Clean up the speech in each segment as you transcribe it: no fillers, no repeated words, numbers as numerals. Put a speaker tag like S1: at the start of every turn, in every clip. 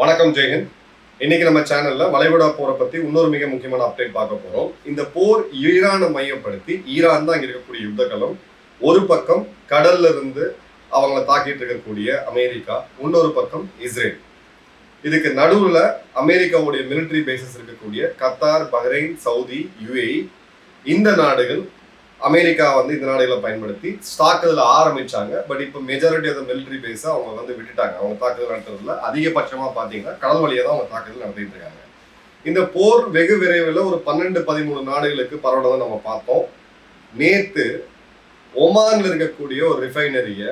S1: வணக்கம் ஜெயஹிந்த். இன்னைக்கு நம்ம சேனல்ல வளைகுடா போரை பத்தி இன்னொரு மிக முக்கியமான அப்டேட் பார்க்க போறோம். இந்த போர் ஈரானை மையப்படுத்தி, ஈரான் தான் இங்க இருக்கக்கூடிய யுத்தகலம். ஒரு பக்கம் கடல்ல இருந்து அவங்களை தாக்கிட்டு இருக்கக்கூடிய அமெரிக்கா, இன்னொரு பக்கம் இஸ்ரேல். இதுக்கு நடுவுல அமெரிக்காவுடைய மிலிட்டரி பேசஸ் இருக்கக்கூடிய கத்தார், பஹ்ரைன், சவுதி, யுஏஇ இந்த நாடுகள் அமெரிக்கா இந்த நாடுகளை பயன்படுத்தி தாக்குதல் ஆரம்பிச்சாங்க. பட் இப்போ மெஜாரிட்டி ஆஃப் மிலிட்டரி பேஸை அவங்க விட்டுட்டாங்க. அவங்க தாக்குதல் நடத்துறதுல அதிகபட்சமா பார்த்தீங்கன்னா கடல் வழியாக தான் அவங்க தாக்குதல் நடத்திட்டு இருக்காங்க. இந்த போர் வெகு விரைவில் ஒரு 12-13 நாடுகளுக்கு பரவலை நம்ம பார்த்தோம். நேத்து ஒமான்ல இருக்கக்கூடிய ஒரு ரிஃபைனரியை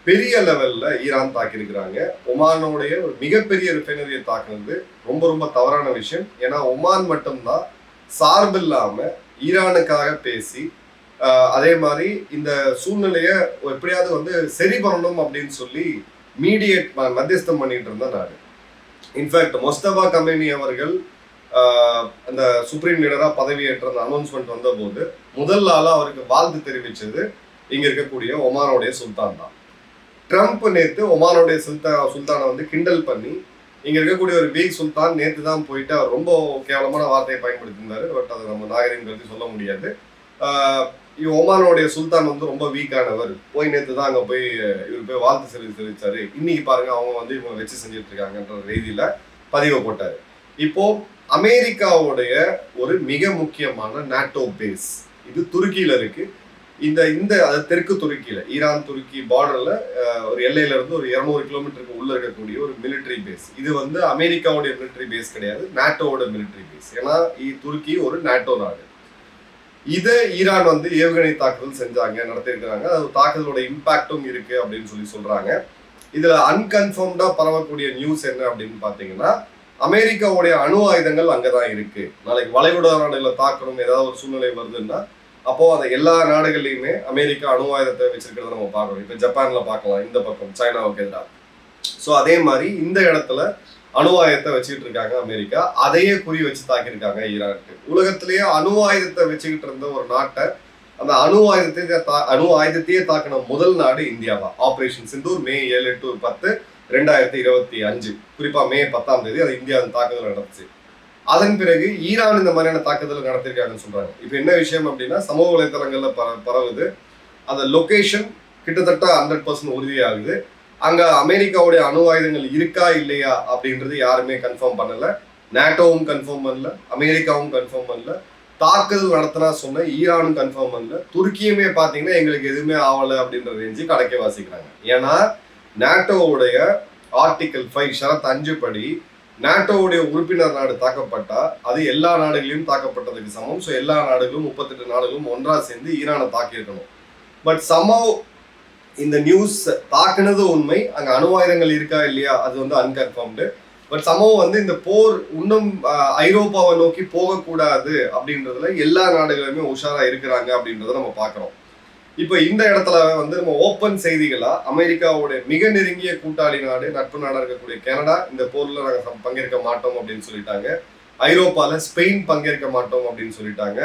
S1: பெரிய லெவல்ல ஈரான் தாக்கியிருக்கிறாங்க. ஒமானுடைய ஒரு மிகப்பெரிய ரிஃபைனரியை தாக்குனது ரொம்ப ரொம்ப தவறான விஷயம். ஏன்னா ஒமான் மட்டும்தான் சார்பில்லாம ஈரானுக்காக பேசி அதே மாதிரி இந்த சூழ்நிலையை எப்படியாவது சரி பண்ணணும் அப்படின்னு சொல்லி மத்தியஸ்தம் பண்ணிட்டு இருந்த நாடு. இன்ஃபேக்ட் மொஸ்தபா கமேனி அவர்கள் அந்த சுப்ரீம் லீடரா பதவியேற்ற அந்த அனௌன்ஸ்மெண்ட் வந்த போது முதல் ஆளா அவருக்கு வாழ்த்து தெரிவிச்சது இங்க இருக்கக்கூடிய ஒமானுடைய சுல்தான் தான். ட்ரம்ப் நேத்து ஒமானுடைய சுல்தானை கிண்டல் பண்ணி, இங்க இருக்கக்கூடிய ஒரு வீக் சுல்தான் நேத்து தான் போயிட்டு அவர் ரொம்ப கேவலமான வார்த்தையை பயன்படுத்தியிருந்தாரு. பட் அதை நம்ம நாகரிகம் கருதி சொல்ல முடியாது. ஒமானுடைய சுல்தான் ரொம்ப வீக்கானவர், போய் நேத்து தான் அங்க போய் இவர் போய் வாழ்த்து தெரிவிச்சாரு. இன்னைக்கு பாருங்க அவங்க இவங்க வச்சு செஞ்சுட்டு இருக்காங்கன்ற ரீதியில பதிவு போட்டாரு. இப்போ அமெரிக்காவுடைய ஒரு மிக முக்கியமான நாட்டோ பேஸ் இது துருக்கியில இருக்கு. இந்த தெற்கு துருக்கியில, ஈரான் துருக்கி பார்டர்ல ஒரு எல்லையில இருந்து ஒரு 200 கிலோமீட்டருக்கு உள்ள இருக்கக்கூடிய ஒரு மிலிட்டரி பேஸ். இது அமெரிக்காவுடைய மிலிட்டரி பேஸ் கிடையாது, நாட்டோட மிலிட்டரி பேஸ். ஏன்னா துருக்கி ஒரு நாட்டோ நாடு. இதை ஈரான் ஏவுகணை தாக்குதல் செஞ்சாங்க, நடத்திருக்கிறாங்க. அது தாக்குதலோட இம்பாக்டும் இருக்கு அப்படின்னு சொல்றாங்க. இதுல அன்கன்ஃபர்ம்டா பரவக்கூடிய நியூஸ் என்ன அப்படின்னு பாத்தீங்கன்னா, அமெரிக்காவுடைய அணு ஆயுதங்கள் அங்கதான் இருக்கு. நாளைக்கு வளைகுடா நாடுகளை தாக்கணும் ஏதாவது ஒரு சூழ்நிலை வருதுன்னா அப்போ அதை எல்லா நாடுகள்லையுமே அமெரிக்கா அணு ஆயுதத்தை வச்சிருக்கிறத நம்ம பார்க்கணும். இப்ப ஜப்பான்ல பார்க்கலாம், இந்த பக்கம் சைனாவுக்கு எதிராக. ஸோ அதே மாதிரி இந்த இடத்துல அணு ஆயுதத்தை வச்சுக்கிட்டு இருக்காங்க அமெரிக்கா. அதையே குறி வச்சு தாக்கியிருக்காங்க ஈரானுக்கு. உலகத்திலேயே அணு ஆயுதத்தை வச்சுக்கிட்டு இருந்த ஒரு நாட்டை, அந்த அணு ஆயுதத்தையே தாக்கின முதல் நாடு இந்தியா தான். ஆபரேஷன் சிந்தூர் மே 7-10 2025, குறிப்பா மே 10ஆம் தேதி அது இந்தியா தாக்குதல் நடந்துச்சு. அதன் பிறகு ஈரான் இந்த மாதிரியான தாக்குதல் நடத்திருக்காங்கன்னு சொல்றாங்க. இப்ப என்ன விஷயம் அப்படின்னா, சமூக வலைதளங்கள்ல பரவுது. அந்த லொகேஷன் கிட்டத்தட்ட 100% உறுதியாகுது. அங்க அமெரிக்காவுடைய அணு ஆயுதங்கள் இருக்கா இல்லையா அப்படின்றது யாருமே கன்ஃபார்ம் பண்ணல. நாட்டோவும் கன்ஃபார்ம் பண்ணல, அமெரிக்காவும் கன்ஃபார்ம் பண்ணல, தாக்குதல் நடத்தினா சொன்ன ஈரானும் கன்ஃபார்ம் பண்ணல. துருக்கியுமே பாத்தீங்கன்னா எங்களுக்கு எதுவுமே ஆவலை அப்படின்ற ரேஞ்சு கணக்கே வாசிக்கிறாங்க. ஏன்னா நாட்டோவுடைய ஆர்டிகல் 5 ஷரத் 5 படி நாட்டோவுடைய உறுப்பினர் நாடு தாக்கப்பட்டா அது எல்லா நாடுகளையும் தாக்கப்பட்டதுக்கு சமம். ஸோ எல்லா நாடுகளும் 38 நாடுகளும் ஒன்றா சேர்ந்து ஈரானை தாக்கியிருக்கணும். பட் சமவ் இந்த நியூஸ் தாக்குனது உண்மை, அங்க அணு ஆயுதங்கள் இருக்கா இல்லையா அது அன்கன்ஃபார்ம்டு. பட் சமவ் இந்த போர் இன்னும் ஐரோப்பாவை நோக்கி போகக்கூடாது அப்படின்றதுல எல்லா நாடுகளுமே உஷாரா இருக்கிறாங்க அப்படின்றத நம்ம பார்க்கிறோம். இப்போ இந்த இடத்துல நம்ம ஓப்பன் செய்திகளா அமெரிக்காவோட மிக நெருங்கிய கூட்டாளி நாடு, நட்பு நாடா இருக்கக்கூடிய கனடா இந்த போர்ல நாங்க பங்கேற்க மாட்டோம் அப்படின்னு சொல்லிட்டாங்க. ஐரோப்பால ஸ்பெயின் பங்கேற்க மாட்டோம் அப்படின்னு சொல்லிட்டாங்க.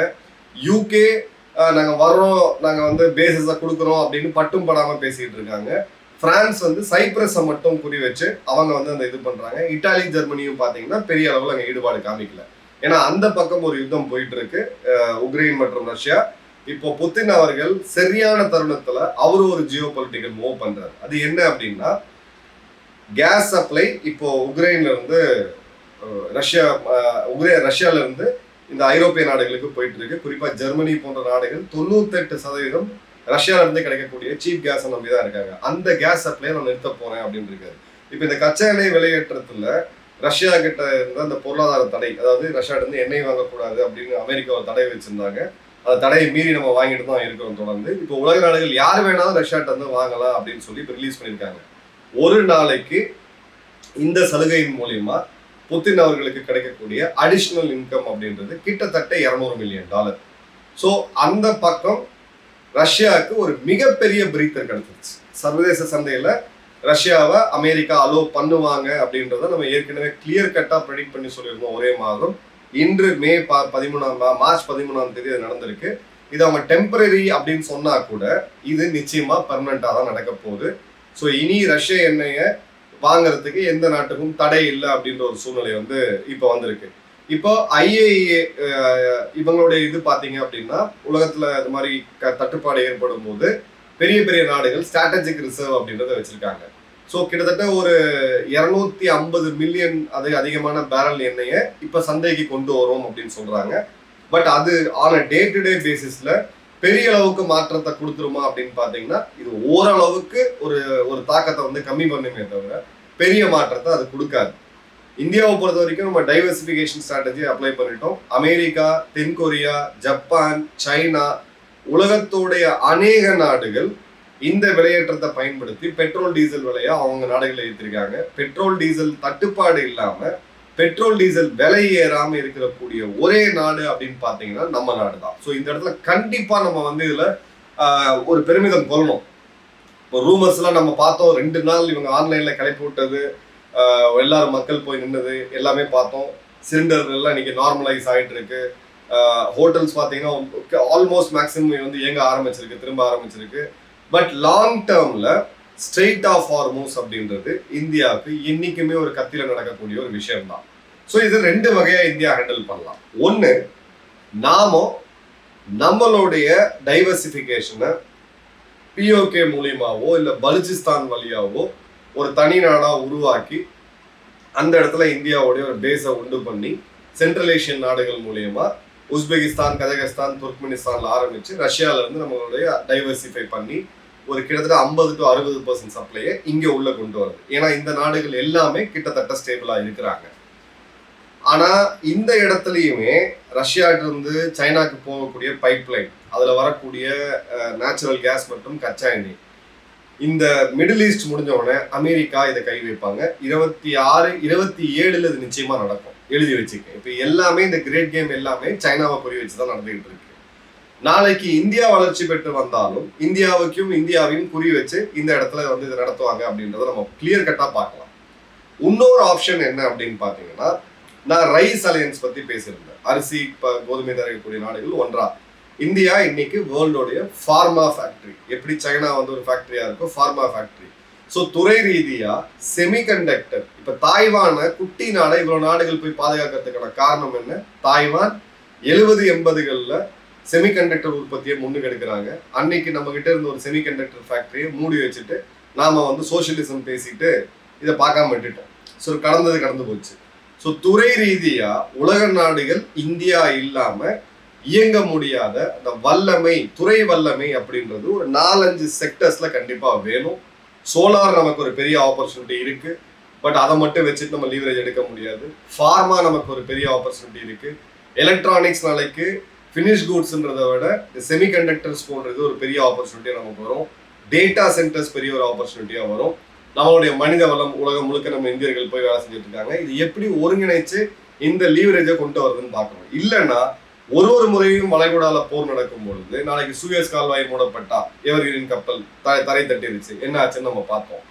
S1: யூகே நாங்க வர்றோம், நாங்க பேசிஸா கொடுக்குறோம் அப்படின்னு பட்டும் படாம பேசிட்டு இருக்காங்க. பிரான்ஸ் சைப்ரஸை மட்டும் குறி வச்சு அவங்க அந்த இது பண்றாங்க. இட்டாலி, ஜெர்மனியும் பாத்தீங்கன்னா பெரிய அளவுல அங்க ஈடுபாடு காமிக்கல. ஏன்னா அந்த பக்கம் ஒரு யுத்தம் போயிட்டு இருக்கு, உக்ரைன் மற்றும் ரஷ்யா. இப்போ புத்தின் அவர்கள் சரியான தருணத்துல அவரு ஒரு ஜியோ பொலிட்டிக்கல் மூவ் பண்றாரு. அது என்ன அப்படின்னா, கேஸ் சப்ளை இப்போ உக்ரைன்ல இருந்து ரஷ்யால இருந்து இந்த ஐரோப்பிய நாடுகளுக்கு போயிட்டு இருக்கு. குறிப்பா ஜெர்மனி போன்ற நாடுகள் 98% ரஷ்யால இருந்து கிடைக்கக்கூடிய சீப் கேஸை நம்பிதான் இருக்காங்க. அந்த கேஸ் சப்ளை நான் நிறுத்த போறேன் அப்படின்னு இருக்காரு. இப்ப இந்த கச்சா எண்ணெய் வெளியேற்றத்துல ரஷ்யா கிட்ட இருந்த அந்த பொருளாதார தடை, அதாவது ரஷ்யா இருந்து எண்ணெய் வாங்கக்கூடாது அப்படின்னு அமெரிக்காவை தடை வச்சிருந்தாங்க. அந்த தடையை மீறி நம்ம வாங்கிட்டு தான் இருக்கிறோம் தொடர்ந்து. இப்போ உலக நாடுகள் யார் வேணாலும் ரஷ்யாட்ட வாங்கலாம் அப்படின்னு சொல்லி இப்போ ரிலீஸ் பண்ணியிருக்காங்க. ஒரு நாளைக்கு இந்த சலுகையின் மூலியமா புத்தின் அவர்களுக்கு கிடைக்கக்கூடிய அடிஷனல் இன்கம் அப்படின்றது கிட்டத்தட்ட $200 மில்லியன். ஸோ அந்த பக்கம் ரஷ்யாவுக்கு ஒரு மிகப்பெரிய பிரீத்தர் கிடைச்சிருச்சு. சர்வதேச சந்தையில ரஷ்யாவை அமெரிக்கா அலோ பண்ணுவாங்க அப்படின்றத நம்ம ஏற்கனவே கிளியர் கட்டா ப்ரெடிக்ட் பண்ணி சொல்லியிருந்தோம் ஒரே மாதம். இன்று மார்ச் 13ஆம் தேதி அது நடந்திருக்கு. இது அவங்க டெம்பரரி அப்படின்னு சொன்னா கூட இது நிச்சயமா பெர்மனண்டா தான் நடக்க போகுது. ஸோ இனி ரஷ்ய எண்ணெயை வாங்குறதுக்கு எந்த நாட்டுக்கும் தடை இல்லை அப்படின்ற ஒரு சூழ்நிலை வந்து இப்போ வந்திருக்கு. இப்போ IAEA இவங்களுடைய இது பார்த்தீங்க அப்படின்னா உலகத்துல இது மாதிரி தட்டுப்பாடு ஏற்படும் போது பெரிய பெரிய நாடுகள் ஸ்ட்ராட்டஜிக் ரிசர்வ் அப்படின்றத வச்சிருக்காங்க. ஸோ கிட்டத்தட்ட ஒரு 250 மில்லியன் அது அதிகமான பேரல் எண்ணெயை இப்போ சந்தைக்கு கொண்டு வரும் அப்படின்னு சொல்றாங்க. பட் அது ஆன் டே டு டே பேசிஸ்ல பெரிய அளவுக்கு மாற்றத்தை கொடுத்துருமா அப்படின்னு பார்த்தீங்கன்னா இது ஓரளவுக்கு ஒரு ஒரு தாக்கத்தை வந்து கம்மி பண்ணுமே தவிர பெரிய மாற்றத்தை அது கொடுக்காது. இந்தியாவை பொறுத்த வரைக்கும் நம்ம டைவர்சிஃபிகேஷன் ஸ்ட்ராட்டஜி அப்ளை பண்ணிட்டோம். அமெரிக்கா, தென்கொரியா, ஜப்பான், சைனா, உலகத்தோடைய அநேக நாடுகள் இந்த விலையேற்றத்தை பயன்படுத்தி பெட்ரோல் டீசல் விலையை அவங்க நாடுகளில் ஏற்றிருக்காங்க. பெட்ரோல் டீசல் தட்டுப்பாடு இல்லாம பெட்ரோல் டீசல் விலை ஏறாம இருக்கக்கூடிய ஒரே நாடு அப்படின்னு பாத்தீங்கன்னா நம்ம நாடு தான். ஸோ இந்த இடத்துல கண்டிப்பா நம்ம வந்து இதுல ஒரு பெருமிதம் கொள்ளணும். இப்போ ரூமர்ஸ் எல்லாம் நம்ம பார்த்தோம், 2 நாள் இவங்க ஆன்லைன்ல கிளப்பி விட்டது, எல்லாரும் மக்கள் போய் நின்னது எல்லாமே பார்த்தோம். சிலிண்டர் எல்லாம் இன்னைக்கு நார்மலைஸ் ஆகிட்டு இருக்கு. ஹோட்டல்ஸ் பார்த்தீங்கன்னா ஆல்மோஸ்ட் மேக்ஸிமம் வந்து இயங்க ஆரம்பிச்சிருக்கு, திரும்ப ஆரம்பிச்சிருக்கு. பட் லாங் டேர்ம்ல ஸ்ட்ரெயிட் ஆஃப் ஹார்மோஸ் அப்படின்றது இந்தியாவுக்கு இன்னைக்குமே ஒரு கத்தியில நடக்கக்கூடிய ஒரு விஷயம் தான். ஸோ இது 2 வகையா இந்தியா ஹேண்டில் பண்ணலாம். ஒன்று, நாம நம்மளுடைய டைவர்சிஃபிகேஷனை POK மூலியமாவோ இல்லை பலுச்சிஸ்தான் வழியாவோ ஒரு தனி நாடா உருவாக்கி அந்த இடத்துல இந்தியாவுடைய ஒரு பேஸை உண்டு பண்ணி சென்ட்ரல் ஏஷியன் நாடுகள் மூலியமா உஸ்பெகிஸ்தான், கஜகஸ்தான், துர்க்மெனிஸ்தான்ல ஆரம்பிச்சு ரஷ்யால இருந்து நம்மளுடைய டைவர்சிஃபை பண்ணி ஒரு கிட்டத்தட்ட 50 to 60% சப்ளையை இங்க உள்ள கொண்டு வருது. ஏன்னா இந்த நாடுகள் எல்லாமே கிட்டத்தட்ட ஸ்டேபிளா இருக்கிறாங்க. ஆனா இந்த இடத்துலயுமே ரஷ்யாட்டு இருந்து சைனாக்கு போகக்கூடிய பைப்லைன், அதுல வரக்கூடிய நேச்சுரல் கேஸ் மற்றும் கச்சா எண்ணெய், இந்த மிடில் ஈஸ்ட் முடிஞ்ச உடனே அமெரிக்கா இதை கை வைப்பாங்க. 26, 27 இது நிச்சயமா நடக்கும், எழுதி வச்சுக்க. இப்ப எல்லாமே இந்த கிரேட் கேம் எல்லாமே சைனாவை குறி வச்சுதான் நடந்துகிட்டு இருக்கு. நாளைக்கு இந்தியா வளர்ச்சி பெற்று வந்தாலும் இந்தியாவையும் குறி வச்சு இந்த இடத்துல வந்து இதை நடத்துவாங்க அப்படின்றத நம்ம கிளியர் கட்டா பார்க்கலாம். இன்னொரு ஆப்ஷன் என்ன அப்படின்னு பாத்தீங்கன்னா, நான் ரைஸ் அலையன்ஸ் பத்தி பேசியிருந்தேன். அரிசி, கோதுமை தரக்கூடிய நாடுகள் ஒன்றா. இந்தியா இன்னைக்கு வேர்ல்டோடைய ஃபார்மா ஃபேக்டரி, எப்படி சைனா வந்து ஒரு ஃபேக்டரியா இருக்கும், ஃபார்மா ஃபேக்டரி. ஸோ துறை ரீதியா செமிகண்டக்டர், இப்ப தாய்வானை குட்டி நாடை இவ்வளவு நாடுகள் போய் பாதுகாக்கிறதுக்கான காரணம் என்ன? தாய்வான் 70-80களில் செமிகண்டக்டர் உற்பத்தியை முன்னுக்கு எடுக்கிறாங்க. அன்னைக்கு நம்ம கிட்ட இருந்த ஒரு செமிகண்டக்டர் ஃபேக்டரியை மூடி வச்சுட்டு நாம வந்து சோசியலிசம் பேசிட்டு இதை பார்க்காம விட்டுட்டோம். ஸோ கடந்து போச்சு. ஸோ துறை ரீதியா உலக நாடுகள் இந்தியா இல்லாம இயங்க முடியாத அந்த வல்லமை, துறை வல்லமை அப்படின்றது ஒரு 4-5 செக்டர்ஸ்ல கண்டிப்பா வேணும். சோலார் நமக்கு ஒரு பெரிய ஆப்பர்ச்சுனிட்டி இருக்கு, பட் அதை மட்டும் வச்சுட்டு நம்ம லீவரேஜ் எடுக்க முடியாது. ஃபார்மா நமக்கு ஒரு பெரிய ஆப்பர்ச்சுனிட்டி இருக்கு. எலக்ட்ரானிக்ஸ் நாளைக்கு ஃபினிஷ் கூட்ஸ்ன்றதை விட செமிகண்டக்டர்ஸ் போன்றது ஒரு பெரிய ஆப்பர்ச்சுனிட்டியா நமக்கு வரும். டேட்டா சென்டர்ஸ் பெரிய ஒரு ஆப்பர்ச்சுனிட்டியா வரும். நம்மளுடைய மனித வளம் உலகம் முழுக்க நம்ம இந்தியர்கள் போய் வேலை செஞ்சுட்டு இருக்காங்க. இது எப்படி ஒருங்கிணைச்சு இந்த லீவரேஜை கொண்டு வருதுன்னு பார்க்கணும். இல்லைன்னா ஒரு முறையும் வளைகுடால போர் நடக்கும் பொழுது நாளைக்கு சூயஸ் கால்வாய் மூடப்பட்டா எவர்கிரீன் கப்பல் தரை தட்டிருச்சு, என்ன ஆச்சுன்னு நம்ம பார்த்தோம்.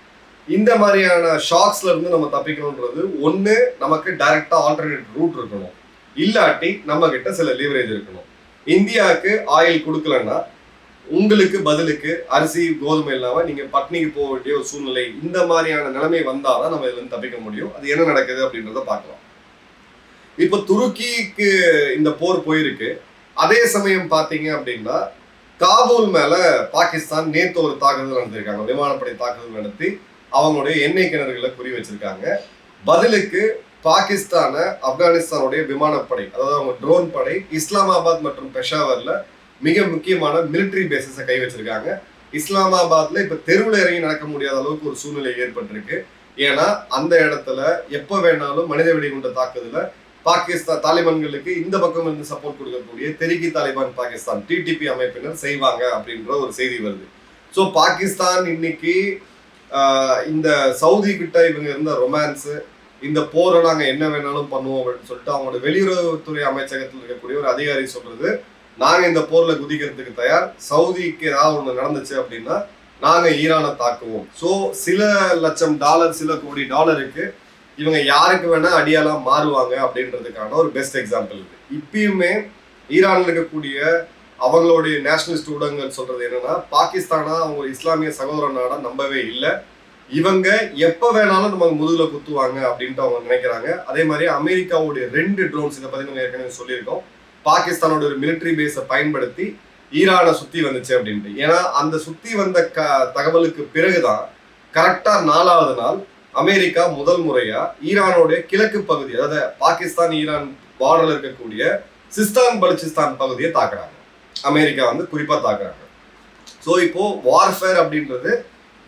S1: இந்த மாதிரியான ஷாக்ஸ்ல இருந்து நம்ம தப்பிக்கணும்ன்றது ஒண்ணு, நமக்கு டைரக்டா ஆல்டர்னேட் ரூட் இருக்கணும், இல்லாட்டி நம்ம கிட்ட சில லீவரேஜ் இருக்கணும். இந்தியாவுக்கு ஆயில் கொடுக்கலன்னா உங்களுக்கு பதிலுக்கு அரிசி, கோதுமை இல்லாம நீங்க பட்னிக்கு போக வேண்டிய ஒரு சூழ்நிலை, இந்த மாதிரியான நிலைமை வந்தாதான் நம்ம இதுல இருந்து தப்பிக்க முடியும். அது என்ன நடக்குது அப்படின்றத பார்க்கலாம். இப்ப துருக்கிக்கு இந்த போர் போயிருக்கு. அதே சமயம் பாத்தீங்க அப்படின்னா காபூல் மேல பாகிஸ்தான் நேத்து ஒரு தாக்குதல் நடத்திருக்காங்க, விமானப்படை தாக்குதல் நடத்தி அவங்களுடைய எண்ணெய் கிணறுகளை குறி வச்சிருக்காங்க. பதிலுக்கு பாகிஸ்தான ஆப்கானிஸ்தானுடைய விமானப்படை, அதாவது அவங்க ட்ரோன் படை இஸ்லாமாபாத் மற்றும் பெஷாவர்ல மிக முக்கியமான மிலிட்டரி பேசஸை கை வச்சிருக்காங்க. இஸ்லாமாபாத்ல இப்ப தெருவில் இறங்கி நடக்க முடியாத அளவுக்கு ஒரு சூழ்நிலை ஏற்பட்டிருக்கு. ஏன்னா அந்த இடத்துல எப்ப வேணாலும் மனித வெடிகுண்ட தாக்குதல பாகிஸ்தான் தாலிபான்களுக்கு இந்த பக்கம் இருந்து சப்போர்ட் கொடுக்கக்கூடிய தெரிகி தாலிபான் பாகிஸ்தான் TTP அமைப்பினர் செய்வாங்க அப்படின்ற ஒரு செய்தி வருது. ஸோ பாகிஸ்தான் இன்னைக்கு இந்த சவுதி கிட்ட இவங்க இருந்த ரொமான்ஸ், இந்த போரை நாங்க என்ன வேணாலும் பண்ணுவோம் அப்படின்னு சொல்லிட்டு அவங்களோட வெளியுறவுத்துறை அமைச்சகத்தில் இருக்கக்கூடிய ஒரு அதிகாரி சொல்றது, நாங்க இந்த போர்ல குதிக்கிறதுக்கு தயார், சவுதிக்கு ஏதாவது ஒண்ணு நடந்துச்சு அப்படின்னா நாங்க ஈரானை தாக்குவோம். ஸோ சில லட்சம் டாலர், சில கோடி டாலருக்கு இவங்க யாருக்கு வேணா அடியாலாம் மாறுவாங்க அப்படின்றதுக்கான ஒரு பெஸ்ட் எக்ஸாம்பிள் இது. இப்பயுமே ஈரான்ல இருக்கக்கூடிய அவங்களுடைய நேஷனலிஸ்ட் ஊடகங்கள் சொல்றது என்னன்னா, பாகிஸ்தானா அவங்க ஒரு இஸ்லாமிய சகோதர நாடா நம்பவே இல்லை. இவங்க எப்ப வேணாலும் நம்ம முதுகுல குத்துவாங்க அப்படின்ட்டு அவங்க நினைக்கிறாங்க. அதே மாதிரி அமெரிக்காவுடைய 2 ட்ரோன்ஸ், இதை பத்தி நம்ம ஏற்கனவே சொல்லியிருக்கோம், பாகிஸ்தானோட ஒரு மிலிட்டரி பேஸை பயன்படுத்தி ஈரானை சுத்தி வந்துச்சு அப்படின்ட்டு. ஏன்னா அந்த சுத்தி வந்த தகவலுக்கு பிறகுதான் கரெக்டா 4வது நாள் அமெரிக்கா முதல் முறையா ஈரானுடைய கிழக்கு பகுதி, அதாவது பாகிஸ்தான் ஈரான் பார்டர்ல இருக்கக்கூடிய சிஸ்தான் பலுச்சிஸ்தான் பகுதியை தாக்குறாங்க. அமெரிக்கா வந்து குறிப்பா தாக்குறாங்க. ஸோ இப்போ வார்ஃபேர் அப்படின்றது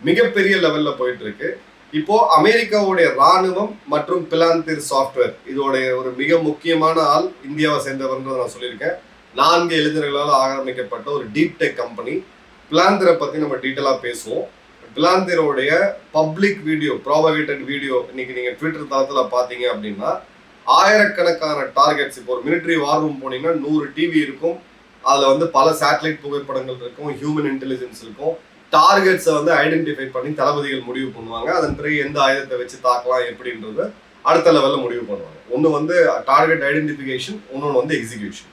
S1: மிகப்பெரிய லெவல்ல போயிட்டு இருக்கு. இப்போ அமெரிக்காவுடைய ராணுவம் மற்றும் பிலாந்திர் சாஃப்ட்வேர் இதோடைய ஒரு மிக முக்கியமான ஆள் இந்தியாவை சேர்ந்தவர்ன்றதை நான் சொல்லியிருக்கேன். 4 இளைஞர்களால் ஆரம்பிக்கப்பட்ட ஒரு டீப் டெக் கம்பெனி. பிலாந்திரை பத்தி நம்ம டீட்டெயிலா பேசுவோம். பிலாந்திரோடைய பப்ளிக் வீடியோ, ப்ராபகேட்டட் வீடியோ இன்னைக்கு நீங்க ட்விட்டர் தளத்துல பாத்தீங்க அப்படின்னா ஆயிரக்கணக்கான டார்கெட்ஸ். இப்போ ஒரு மிலிட்டரி வார் ரூம் போனீங்கன்னா 100 டிவி இருக்கும். அதுல வந்து பல சேட்டலைட் புகைப்படங்கள் இருக்கும், ஹியூமன் இன்டெலிஜென்ஸ் இருக்கும். டார்கெட்ஸை வந்து ஐடென்டிஃபை பண்ணி தளபதிகள் முடிவு பண்ணுவாங்க. அதன் பிறகு எந்த ஆயுதத்தை வச்சு தாக்கலாம் எப்படின்றது அடுத்த லெவல்ல முடிவு பண்ணுவாங்க. ஒன்று வந்து டார்கெட் ஐடென்டிஃபிகேஷன், இன்னொன்று வந்து எக்ஸிகியூஷன்.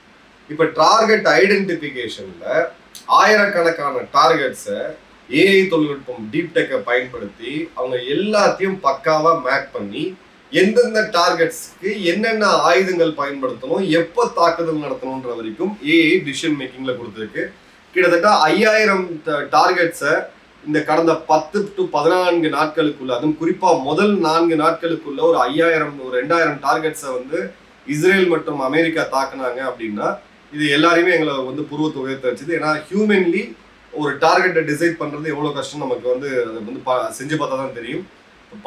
S1: இப்போ டார்கெட் ஐடென்டிஃபிகேஷன்ல ஆயிரக்கணக்கான டார்கெட்ஸை ஏஐ தொழில்நுட்பம் டீப் டெக்கை பயன்படுத்தி அவங்க எல்லாத்தையும் பக்காவா மேக் பண்ணி எந்தெந்த டார்கெட்ஸ்க்கு என்னென்ன ஆயுதங்கள் பயன்படுத்தணும், எப்போ தாக்குதல் நடத்தணும்ன்ற வரைக்கும் ஏஐ டிசிஷன் மேக்கிங்ல கொடுத்துருக்கு. கிட்டத்தட்ட 5000 டார்கெட்ஸை இந்த கடந்த 10 to 14 நாட்களுக்குள்ள, அதுவும் குறிப்பா முதல் 4 நாட்களுக்குள்ள ஒரு 2000 டார்கெட்ஸை வந்து இஸ்ரேல் மற்றும் அமெரிக்கா தாக்குனாங்க அப்படின்னா இது எல்லாரையுமே எங்களை வந்து புருவத்தை உயர்த்த வச்சுது. ஏன்னா ஹியூமன்லி ஒரு டார்கெட்டை டிசைட் பண்றது எவ்வளவு கஷ்டம் நமக்கு வந்து அதை வந்து செஞ்சு பார்த்தா தான் தெரியும்.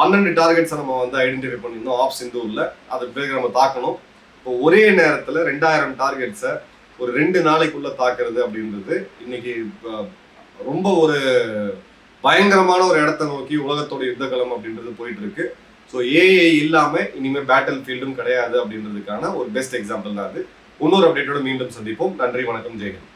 S1: 12 டார்கெட்ஸை நம்ம வந்து ஐடென்டிஃபை பண்ணியிருந்தோம் ஆஃப் சிந்தூர்ல. அது பிறகு நம்ம தாக்கணும். இப்போ ஒரே நேரத்தில் 2000 டார்கெட்ஸை ஒரு 2 நாளைக்குள்ள தாக்குறது அப்படின்றது இன்னைக்கு ரொம்ப ஒரு பயங்கரமான ஒரு இடத்தை நோக்கி உலகத்தோட யுத்தகலம் அப்படின்றது போயிட்டு இருக்கு. ஸோ ஏஐ இல்லாம இனிமேல் பேட்டில் ஃபீல்டும் கிடையாது அப்படின்றதுக்கான ஒரு பெஸ்ட் எக்ஸாம்பிள் தான் அது. இன்னொரு அப்டேட்டோட மீண்டும் சந்திப்போம். நன்றி, வணக்கம், ஜெயஹிந்த்.